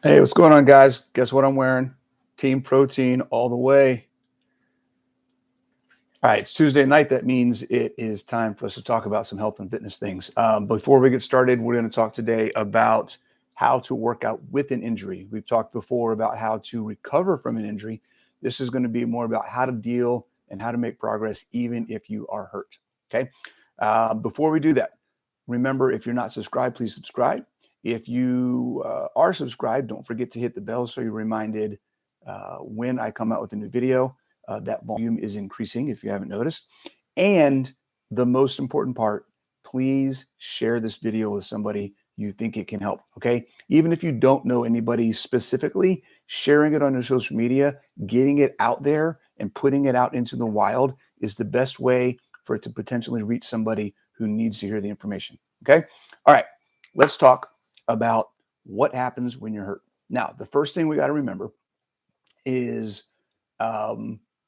Hey, what's going on, guys? Guess what I'm wearing? Team Protein all the way. All right, it's Tuesday night. That means it is time for us to talk about some health and fitness things. Before we get started, we're going to talk today about how to work out with an injury. We've talked before about how to recover from an injury. This is going to be more about how to deal and how to make progress even if you are hurt. Okay. Before we do that, remember, if you're not subscribed, please subscribe. If you are subscribed, don't forget to hit the bell so you're reminded when I come out with a new video. That volume is increasing if you haven't noticed. And the most important part, please share this video with somebody you think it can help, okay? Even if you don't know anybody specifically, sharing it on your social media, getting it out there and putting it out into the wild is the best way for it to potentially reach somebody who needs to hear the information, okay? All right, let's talk about what happens when you're hurt. Now, the first thing we got to remember is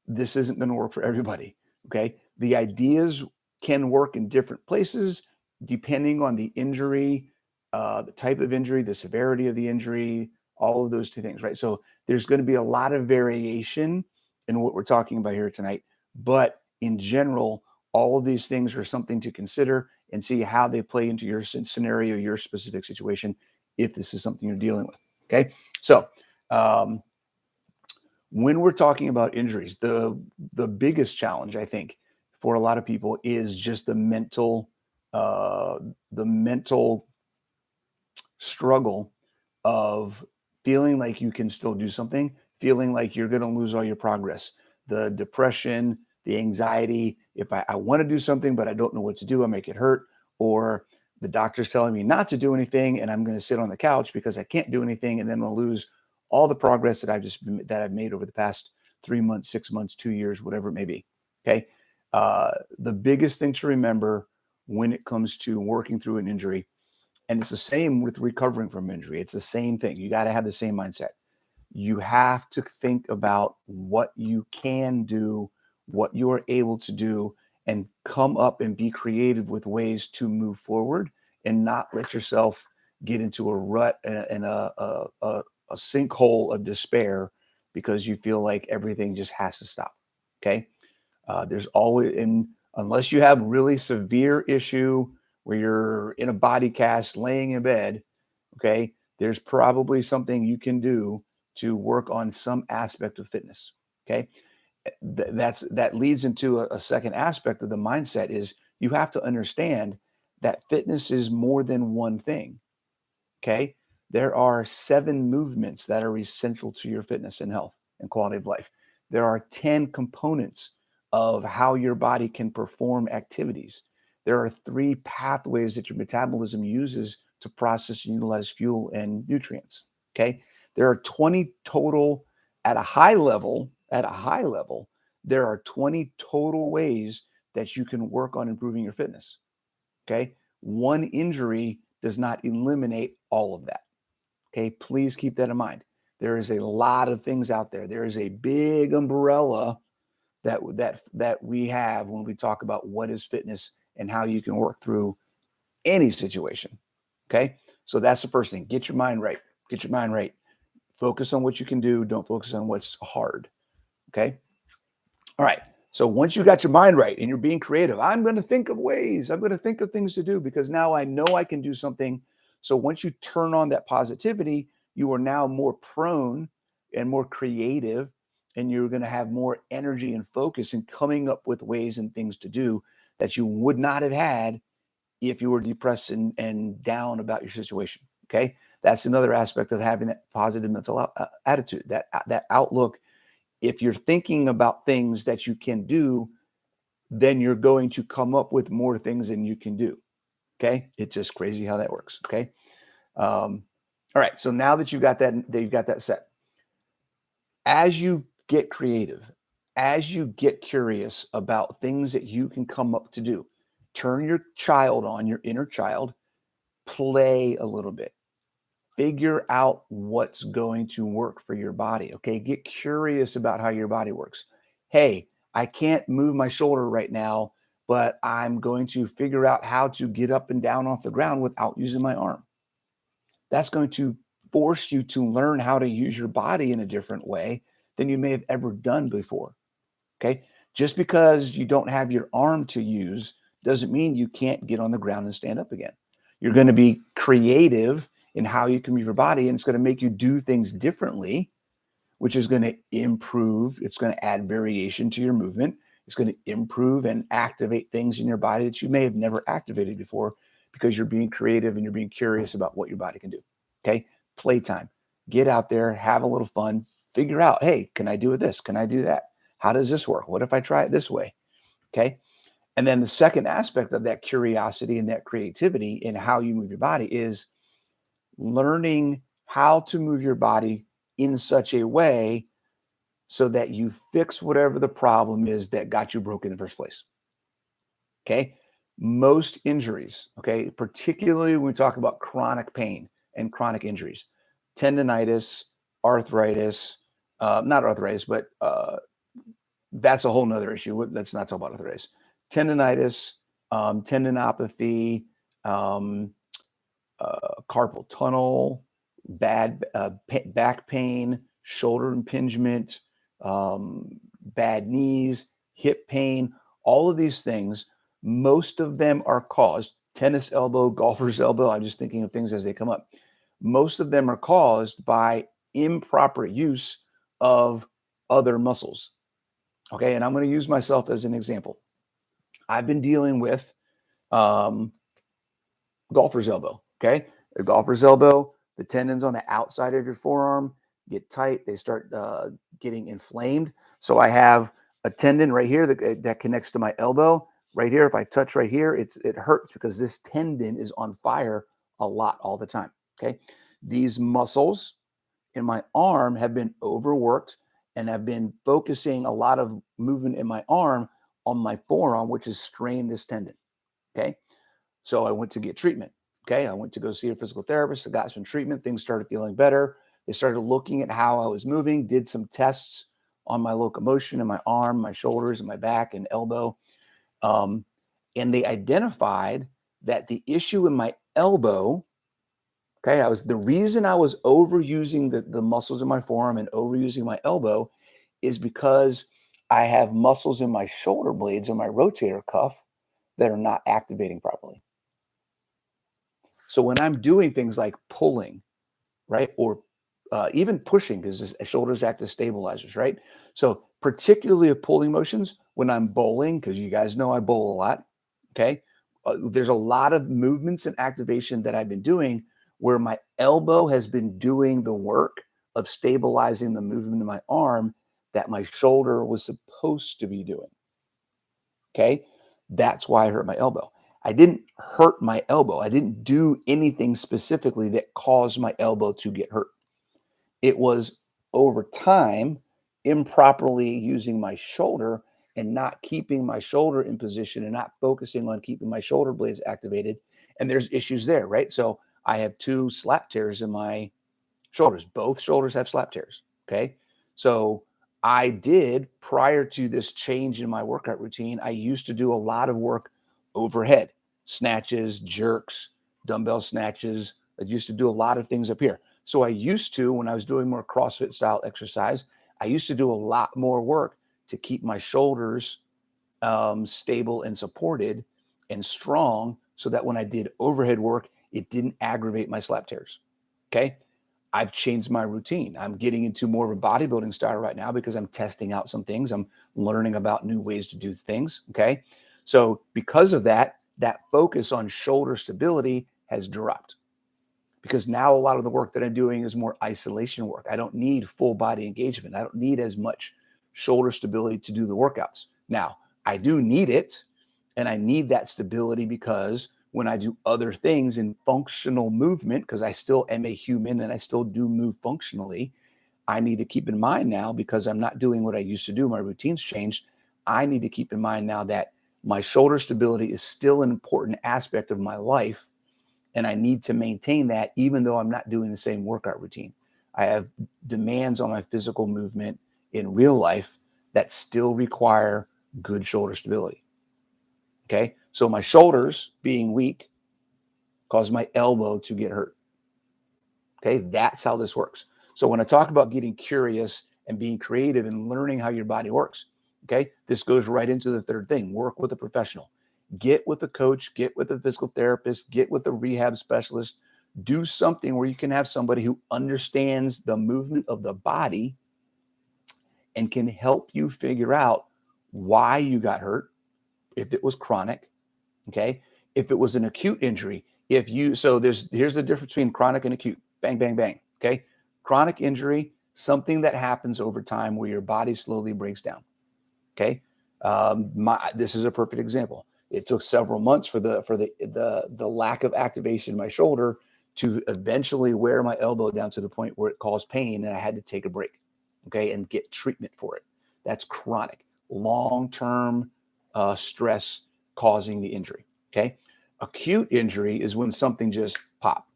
this isn't going to work for everybody. Okay. The ideas can work in different places depending on the injury, the type of injury, the severity of the injury, all of those two things, right? So there's going to be a lot of variation in what we're talking about here tonight. But in general, all of these things are something to consider and see how they play into your scenario, your specific situation, if this is something you're dealing with. Okay. So, when we're talking about injuries, the biggest challenge, I think, for a lot of people is just the mental struggle of feeling like you can still do something, feeling like you're going to lose all your progress, the depression, the anxiety. If I want to do something, but I don't know what to do, I make it hurt, or the doctor's telling me not to do anything, and I'm going to sit on the couch because I can't do anything, and then I'll lose all the progress that I've made over the past 3 months, 6 months, 2 years, whatever it may be. Okay. The biggest thing to remember when it comes to working through an injury, and it's the same with recovering from injury, it's the same thing. You got to have the same mindset. You have to think about what you can do, what you are able to do, and come up and be creative with ways to move forward and not let yourself get into a rut and a sinkhole of despair because you feel like everything just has to stop. Okay. There's always, unless you have really severe issue where you're in a body cast laying in bed, okay, there's probably something you can do to work on some aspect of fitness. Okay. That leads into a second aspect of the mindset is you have to understand that fitness is more than one thing. Okay. There are 7 movements that are essential to your fitness and health and quality of life. There are 10 components of how your body can perform activities. There are 3 pathways that your metabolism uses to process and utilize fuel and nutrients. Okay. There are 20 total at a high level, there are 20 total ways that you can work on improving your fitness. Okay. One injury does not eliminate all of that. Okay, please keep that in mind. There is a lot of things out there. There is a big umbrella that we have when we talk about what is fitness and how you can work through any situation. Okay, so that's the first thing. Get your mind right. Get your mind right. Focus on what you can do. Don't focus on what's hard. Okay. All right. So once you got your mind right and you're being creative, I'm going to think of ways. I'm going to think of things to do because now I know I can do something. So once you turn on that positivity, you are now more prone and more creative, and you're going to have more energy and focus in coming up with ways and things to do that you would not have had if you were depressed and down about your situation. Okay. That's another aspect of having that positive mental attitude, that outlook. If you're thinking about things that you can do, then you're going to come up with more things than you can do. Okay. It's just crazy how that works. Okay. All right. So now that you've got that set, as you get creative, as you get curious about things that you can come up to do, turn your child on, your inner child, play a little bit. Figure out what's going to work for your body. Okay. Get curious about how your body works. Hey, I can't move my shoulder right now, but I'm going to figure out how to get up and down off the ground without using my arm. That's going to force you to learn how to use your body in a different way than you may have ever done before. Okay. Just because you don't have your arm to use doesn't mean you can't get on the ground and stand up again. You're going to be creative in how you can move your body, and it's going to make you do things differently, which is going to improve. It's going to add variation to your movement. It's going to improve and activate things in your body that you may have never activated before because you're being creative and you're being curious about what your body can do. Okay. Playtime. Get out there, have a little fun, figure out, hey, can I do this? Can I do that? How does this work? What if I try it this way? Okay. And then the second aspect of that curiosity and that creativity in how you move your body is learning how to move your body in such a way so that you fix whatever the problem is that got you broke in the first place. Okay. Most injuries, okay, particularly when we talk about chronic pain and chronic injuries, tendonitis, arthritis, not arthritis, but that's a whole nother issue. Let's not talk about arthritis. Tendonitis, tendinopathy, um, carpal tunnel, bad back pain, shoulder impingement, bad knees, hip pain, all of these things, most of them are caused, tennis elbow, golfer's elbow, I'm just thinking of things as they come up. Most of them are caused by improper use of other muscles. Okay, and I'm going to use myself as an example. I've been dealing with um, golfer's elbow. Okay, a golfer's elbow, the tendons on the outside of your forearm get tight. They start getting inflamed. So I have a tendon right here that connects to my elbow. Right here, if I touch right here, it hurts because this tendon is on fire a lot all the time. Okay, these muscles in my arm have been overworked and have been focusing a lot of movement in my arm on my forearm, which has strained this tendon. Okay. So I went to get treatment. Okay. I went to go see a physical therapist. I got some treatment. Things started feeling better. They started looking at how I was moving, did some tests on my locomotion in my arm, my shoulders, and my back and elbow. Um, and they identified that the issue in my elbow, okay, the reason I was overusing the muscles in my forearm and overusing my elbow is because I have muscles in my shoulder blades or my rotator cuff that are not activating properly. So when I'm doing things like pulling, right, or even pushing, because shoulders act as stabilizers, right? So particularly of pulling motions, when I'm bowling, because you guys know I bowl a lot, okay, there's a lot of movements and activation that I've been doing where my elbow has been doing the work of stabilizing the movement of my arm that my shoulder was supposed to be doing. Okay. That's why I hurt my elbow. I didn't hurt my elbow. I didn't do anything specifically that caused my elbow to get hurt. It was over time improperly using my shoulder and not keeping my shoulder in position and not focusing on keeping my shoulder blades activated. And there's issues there, right? So I have two slap tears in my shoulders. Both shoulders have slap tears. Okay. So I did, prior to this change in my workout routine, I used to do a lot of work overhead, snatches, jerks, dumbbell snatches. I used to do a lot of things up here. So I used to, when I was doing more CrossFit style exercise, I used to do a lot more work to keep my shoulders stable and supported and strong so that when I did overhead work, it didn't aggravate my slap tears. Okay. I've changed my routine. I'm getting into more of a bodybuilding style right now because I'm testing out some things. I'm learning about new ways to do things. Okay. So because of that, that focus on shoulder stability has dropped because now a lot of the work that I'm doing is more isolation work. I don't need full body engagement. I don't need as much shoulder stability to do the workouts. Now, I do need it, and I need that stability because when I do other things in functional movement, because I still am a human and I still do move functionally, I need to keep in mind now, because I'm not doing what I used to do, my routine's changed. I need to keep in mind now that my shoulder stability is still an important aspect of my life. And I need to maintain that even though I'm not doing the same workout routine. I have demands on my physical movement in real life that still require good shoulder stability. Okay. So my shoulders being weak caused my elbow to get hurt. Okay, that's how this works. So when I talk about getting curious and being creative and learning how your body works, okay, this goes right into the third thing: work with a professional. Get with a coach, get with a physical therapist, get with a rehab specialist. Do something where you can have somebody who understands the movement of the body and can help you figure out why you got hurt, if it was chronic, okay? If it was an acute injury, if you, so here's the difference between chronic and acute. Bang, bang, bang, okay? Chronic injury, something that happens over time where your body slowly breaks down, okay? This is a perfect example. It took several months for the lack of activation in my shoulder to eventually wear my elbow down to the point where it caused pain and I had to take a break, okay, and get treatment for it. That's chronic, long-term stress causing the injury, okay? Acute injury is when something just popped,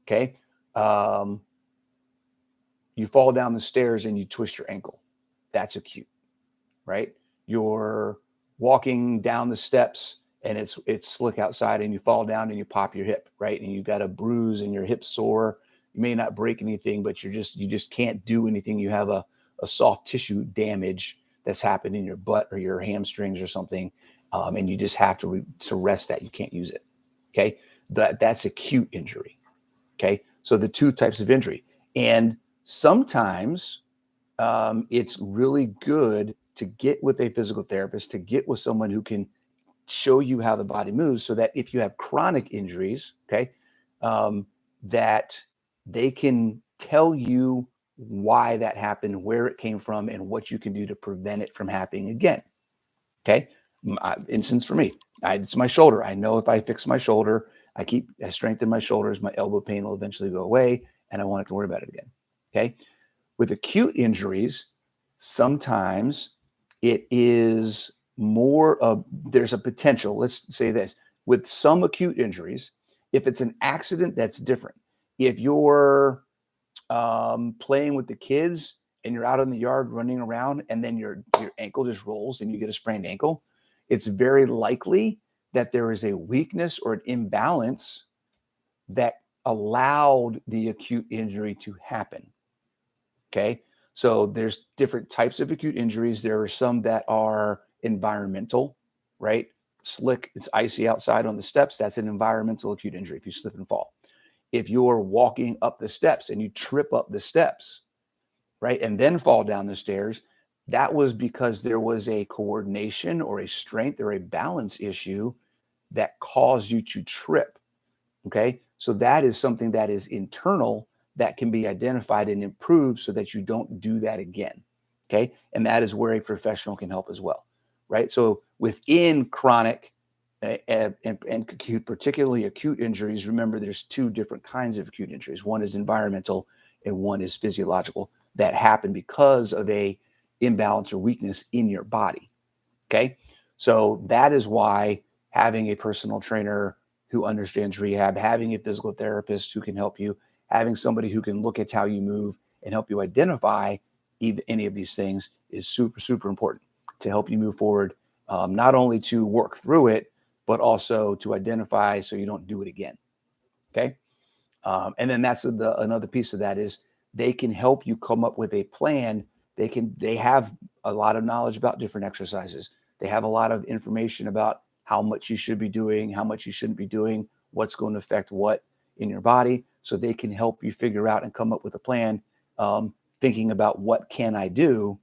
okay? Um, you fall down the stairs and you twist your ankle. That's acute, right? You're walking down the steps and it's slick outside and you fall down and you pop your hip, right? And you got a bruise and your hip sore. You may not break anything, but you just can't do anything. You have a soft tissue damage that's happened in your butt or your hamstrings or something, and you just have to rest that. You can't use it. Okay, that's acute injury. Okay, so the two types of injury, and sometimes it's really good to get with a physical therapist, to get with someone who can show you how the body moves so that if you have chronic injuries, okay, um, that they can tell you why that happened, where it came from, and what you can do to prevent it from happening again. Okay. Instance for me, it's my shoulder. I know if I fix my shoulder, I strengthen my shoulders, my elbow pain will eventually go away and I won't have to worry about it again. Okay. With acute injuries, sometimes it is more of, there's a potential, let's say this, with some acute injuries, if it's an accident, that's different. If you're playing with the kids and you're out in the yard running around and then your ankle just rolls and you get a sprained ankle, it's very likely that there is a weakness or an imbalance that allowed the acute injury to happen. Okay. So there's different types of acute injuries. There are some that are environmental, right? Slick, it's icy outside on the steps. That's an environmental acute injury if you slip and fall. If you're walking up the steps and you trip up the steps, right, and then fall down the stairs, that was because there was a coordination or a strength or a balance issue that caused you to trip. Okay. So that is something that is internal that can be identified and improved so that you don't do that again. Okay. And that is where a professional can help as well. Right. So within chronic and acute, particularly acute injuries, remember there's two different kinds of acute injuries. One is environmental and one is physiological that happen because of a imbalance or weakness in your body. Okay. So that is why having a personal trainer who understands rehab, having a physical therapist who can help you, having somebody who can look at how you move and help you identify any of these things is super, super important to help you move forward, not only to work through it, but also to identify so you don't do it again. Okay. And then that's another piece of that is they can help you come up with a plan. They have a lot of knowledge about different exercises. They have a lot of information about how much you should be doing, how much you shouldn't be doing, what's going to affect what in your body. So they can help you figure out and come up with a plan, thinking about what can I do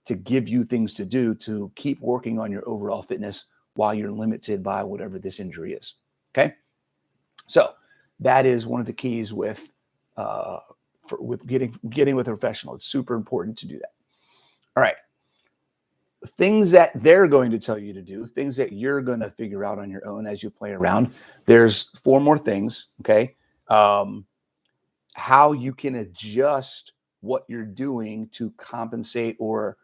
to give you things to do to keep working on your overall fitness while you're limited by whatever this injury is. Okay. So that is one of the keys with getting with a professional. It's super important to do that. All right. Things that they're going to tell you to do, things that you're going to figure out on your own as you play around. There's four more things. Okay. How you can adjust what you're doing to compensate or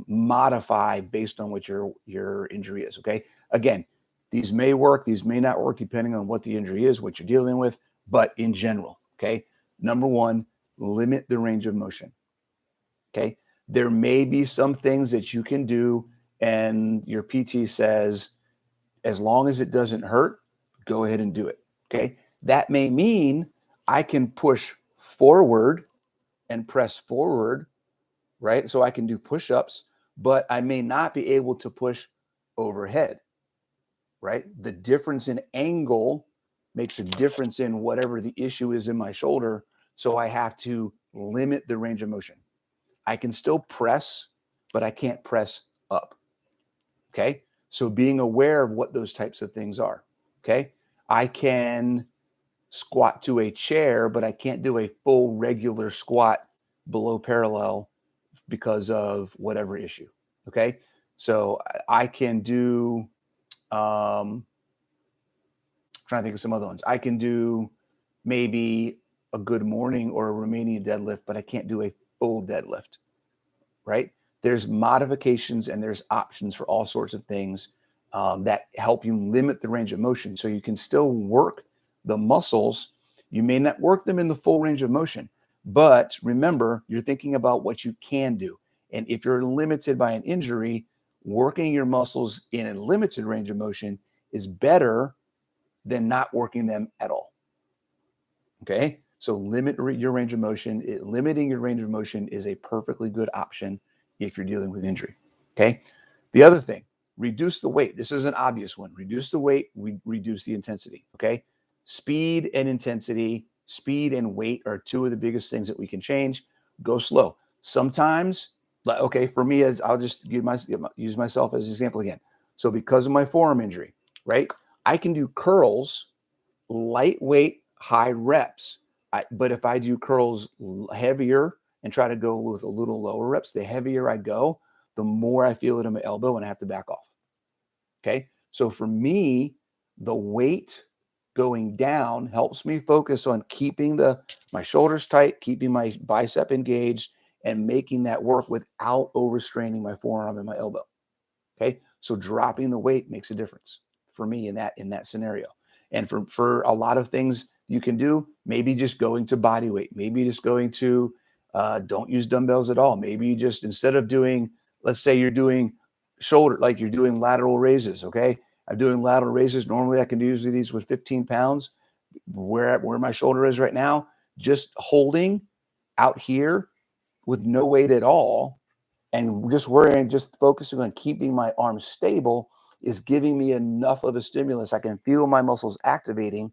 modify based on what your injury is. Okay. Again, these may work, these may not work depending on what the injury is, what you're dealing with, but in general, okay. Number one, limit the range of motion. Okay. There may be some things that you can do, and your PT says, as long as it doesn't hurt, go ahead and do it. Okay. That may mean I can push forward and press forward, right? So I can do push-ups, but I may not be able to push overhead, right? The difference in angle makes a difference in whatever the issue is in my shoulder. So I have to limit the range of motion. I can still press, but I can't press up. Okay. So being aware of what those types of things are. Okay. I can squat to a chair, but I can't do a full regular squat below parallel because of whatever issue. Okay. So I can do, trying to think of some other ones. I can do maybe a good morning or a Romanian deadlift, but I can't do a full deadlift, right? There's modifications and there's options for all sorts of things that help you limit the range of motion. So you can still work the muscles. You may not work them in the full range of motion, but remember, you're thinking about what you can do. And if you're limited by an injury, working your muscles in a limited range of motion is better than not working them at all. Okay. So limit your range of motion. Limiting your range of motion is a perfectly good option if you're dealing with injury. Okay. The other thing, reduce the weight. This is an obvious one. Reduce the weight, reduce the intensity. Okay. Speed and intensity, speed and weight are two of the biggest things that we can change. Go slow. Sometimes, okay, for me, as I'll just use myself as an example again. So because of my forearm injury, right, I can do curls, lightweight, high reps. But if I do curls heavier and try to go with a little lower reps, the heavier I go, the more I feel it in my elbow and I have to back off. Okay. So for me, the weight going down helps me focus on keeping my shoulders tight, keeping my bicep engaged, and making that work without overstraining my forearm and my elbow. Okay. So dropping the weight makes a difference for me in that scenario. And for a lot of things you can do, maybe just going to body weight, maybe just going to don't use dumbbells at all. Maybe you just, instead of doing, let's say you're doing shoulder, like you're doing lateral raises. Okay. I'm doing lateral raises. Normally I can do usually these with 15 pounds. Where my shoulder is right now, just holding out here with no weight at all and just focusing on keeping my arms stable is giving me enough of a stimulus. I can feel my muscles activating,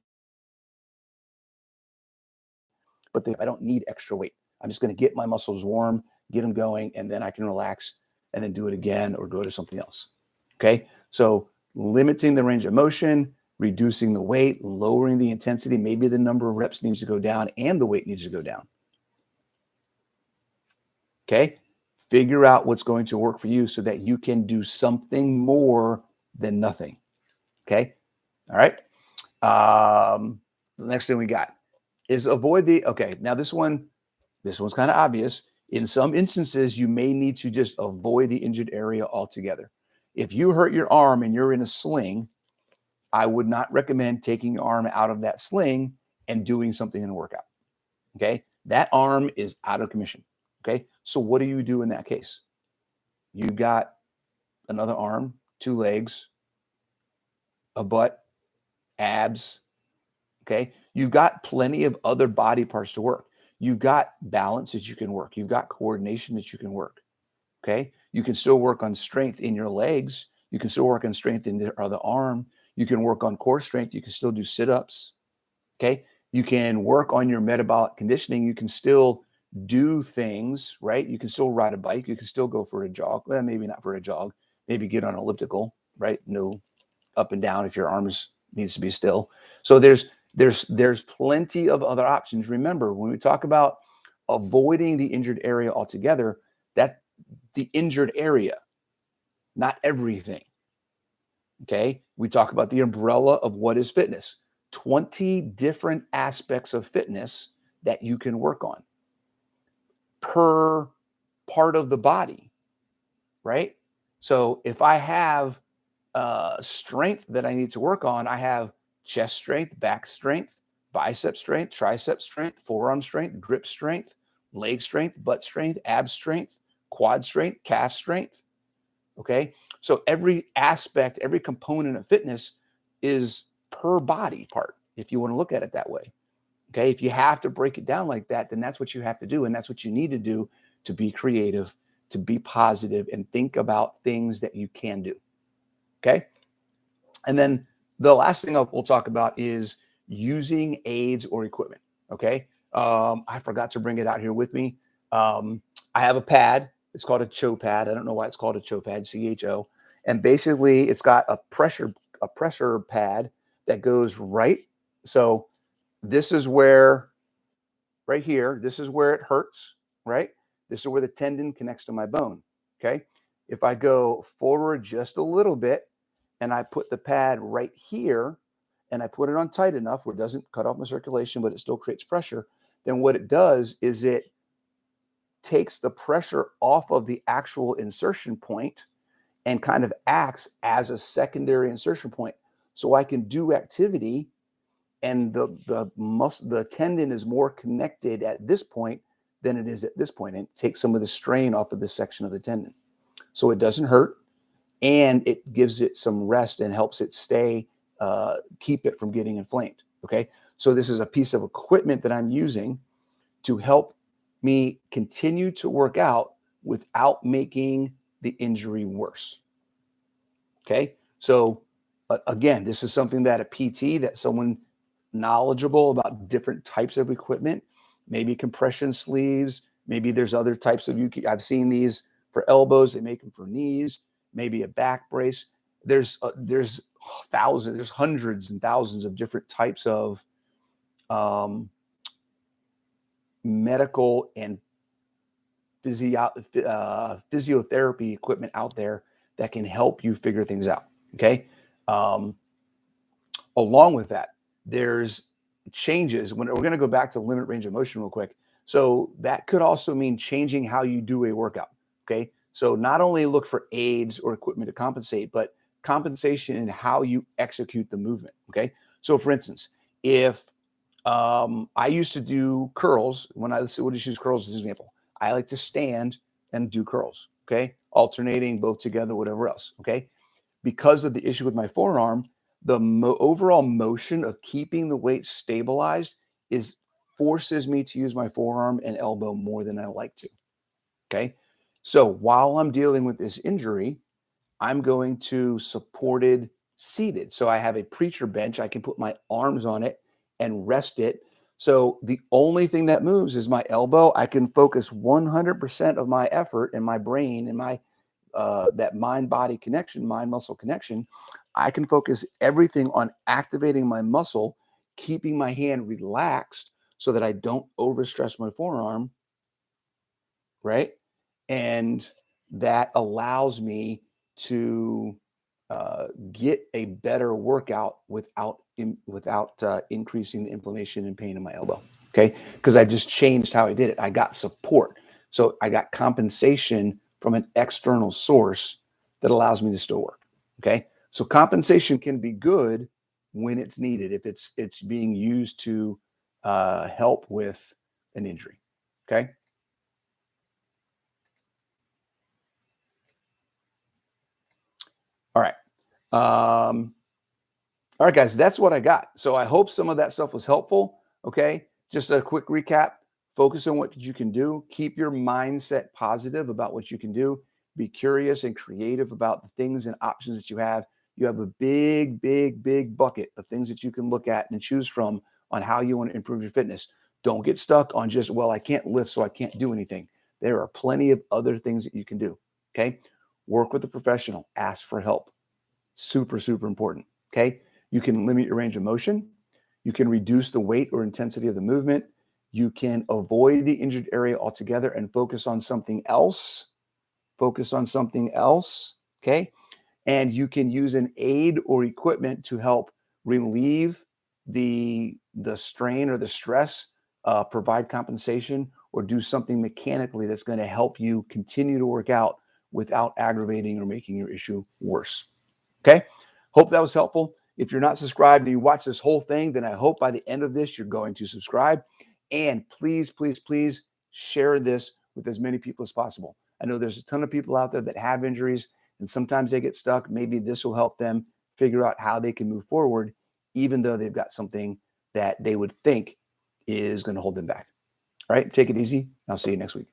but I don't need extra weight. I'm just going to get my muscles warm, get them going, and then I can relax and then do it again or go to something else. Okay. So limiting the range of motion, reducing the weight, lowering the intensity. Maybe the number of reps needs to go down and the weight needs to go down. Okay. Figure out what's going to work for you so that you can do something more than nothing. Okay. All right. The next thing we got is avoid okay. Now this one's kind of obvious. In some instances, you may need to just avoid the injured area altogether. If you hurt your arm and you're in a sling, I would not recommend taking your arm out of that sling and doing something in a workout. Okay. That arm is out of commission. Okay. So what do you do in that case? You've got another arm, two legs, a butt, abs. Okay. You've got plenty of other body parts to work. You've got balance that you can work. You've got coordination that you can work. Okay. You can still work on strength in your legs. You can still work on strength in the other arm. You can work on core strength. You can still do sit-ups. Okay. You can work on your metabolic conditioning. You can still do things, right? You can still ride a bike. You can still go for a jog. Well, maybe not for a jog. Maybe get on elliptical, right? No up and down if your arms needs to be still. So there's plenty of other options. Remember, when we talk about avoiding the injured area altogether, that the injured area, not everything. Okay. We talk about the umbrella of what is fitness, 20 different aspects of fitness that you can work on per part of the body, right? So if I have strength that I need to work on, I have chest strength, back strength, bicep strength, tricep strength, forearm strength, grip strength, leg strength, butt strength, ab strength, quad strength, calf strength. Okay. So every aspect, every component of fitness is per body part, if you want to look at it that way. Okay. If you have to break it down like that, then that's what you have to do. And that's what you need to do to be creative, to be positive, and think about things that you can do. Okay. And then the last thing we'll talk about is using aids or equipment. Okay. I forgot to bring it out here with me. I have a pad. It's called a CHO pad. I don't know why it's called a CHO pad, CHO. And basically, it's got a pressure pad that goes right. So this is where, right here, this is where it hurts, right? This is where the tendon connects to my bone. Okay. If I go forward just a little bit and I put the pad right here and I put it on tight enough where it doesn't cut off my circulation, but it still creates pressure, then what it does is it takes the pressure off of the actual insertion point and kind of acts as a secondary insertion point. So I can do activity and the tendon is more connected at this point than it is at this point, and it takes some of the strain off of this section of the tendon. So it doesn't hurt, and it gives it some rest and helps it stay, keep it from getting inflamed. Okay. So this is a piece of equipment that I'm using to help me continue to work out without making the injury worse. Okay. So again, this is something that a PT, that someone knowledgeable about different types of equipment, maybe compression sleeves, maybe there's other types of, I've seen these for elbows, they make them for knees, maybe a back brace. There's thousands, there's hundreds and thousands of different types of medical and physiotherapy equipment out there that can help you figure things out. Okay. Along with that, there's changes. When we're going to go back to limit range of motion real quick. So that could also mean changing how you do a workout. Okay. So not only look for aids or equipment to compensate, but compensation in how you execute the movement. Okay. So for instance, if I used to do curls, we'll just use curls as an example. I like to stand and do curls. Okay. Alternating both together, whatever else. Okay. Because of the issue with my forearm, the overall motion of keeping the weight stabilized forces me to use my forearm and elbow more than I like to. Okay. So while I'm dealing with this injury, I'm going to supported seated. So I have a preacher bench. I can put my arms on it and rest it. So the only thing that moves is my elbow. I can focus 100% of my effort and my brain and my that mind-body connection, mind-muscle connection. I can focus everything on activating my muscle, keeping my hand relaxed so that I don't overstress my forearm, right? And that allows me to get a better workout without increasing the inflammation and pain in my elbow. Okay, because I just changed how I did it. I got support, so I got compensation from an external source that allows me to still work. Okay, so compensation can be good when it's needed if it's being used to help with an injury. Okay. All right. All right, guys, that's what I got. So I hope some of that stuff was helpful. Okay. Just a quick recap. Focus on what you can do. Keep your mindset positive about what you can do. Be curious and creative about the things and options that you have. You have a big, big, big bucket of things that you can look at and choose from on how you want to improve your fitness. Don't get stuck on just, well, I can't lift, so I can't do anything. There are plenty of other things that you can do. Okay. Work with a professional. Ask for help. Super, super important. Okay. You can limit your range of motion. You can reduce the weight or intensity of the movement. You can avoid the injured area altogether and focus on something else. Focus on something else. Okay. And you can use an aid or equipment to help relieve the strain or the stress, provide compensation, or do something mechanically that's going to help you continue to work out without aggravating or making your issue worse. Okay. Hope that was helpful. If you're not subscribed and you watch this whole thing, then I hope by the end of this, you're going to subscribe. And please, please, please share this with as many people as possible. I know there's a ton of people out there that have injuries and sometimes they get stuck. Maybe this will help them figure out how they can move forward, even though they've got something that they would think is going to hold them back. All right. Take it easy. I'll see you next week.